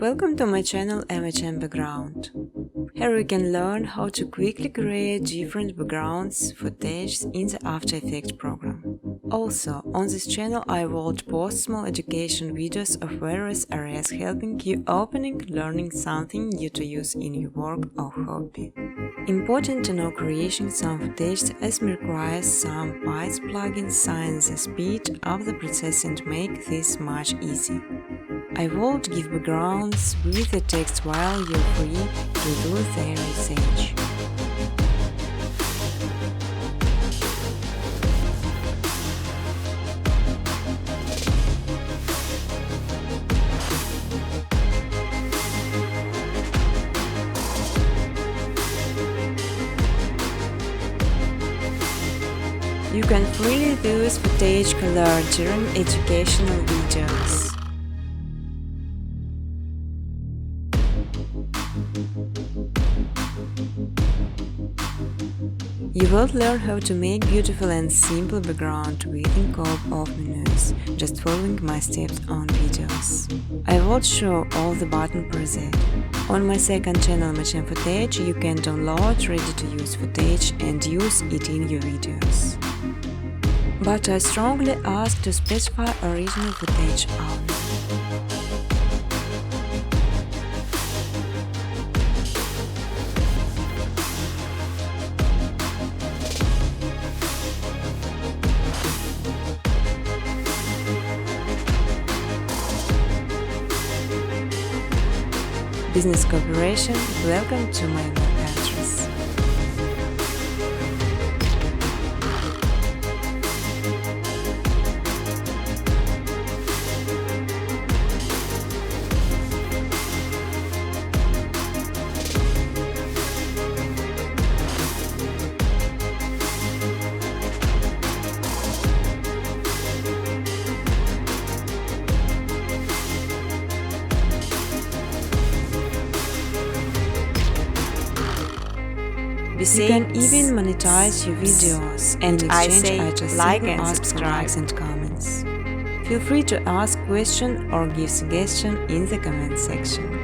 Welcome to my channel MHM Background. Here you can learn how to quickly create different backgrounds footage in the After Effects program. Also, on this channel I will post small education videos of various areas helping you opening, learning something new to use in your work or hobby. Important to know creating some footage as requires some Python plugins sign the speed of the process and make this much easier. I will give backgrounds with the text while you're free to do their research. You can freely use footage color during educational videos. You will learn how to make beautiful and simple background within scope of menus, just following my steps on videos. I will show all the button preset. On my second channel MHM Footage you can download ready-to-use footage and use it in your videos. But I strongly ask to specify original footage only. Business cooperation, welcome to my web address. You can even monetize your videos, and in exchange I just like and subscribe likes and comments. Feel free to ask questions or give suggestions in the comment section.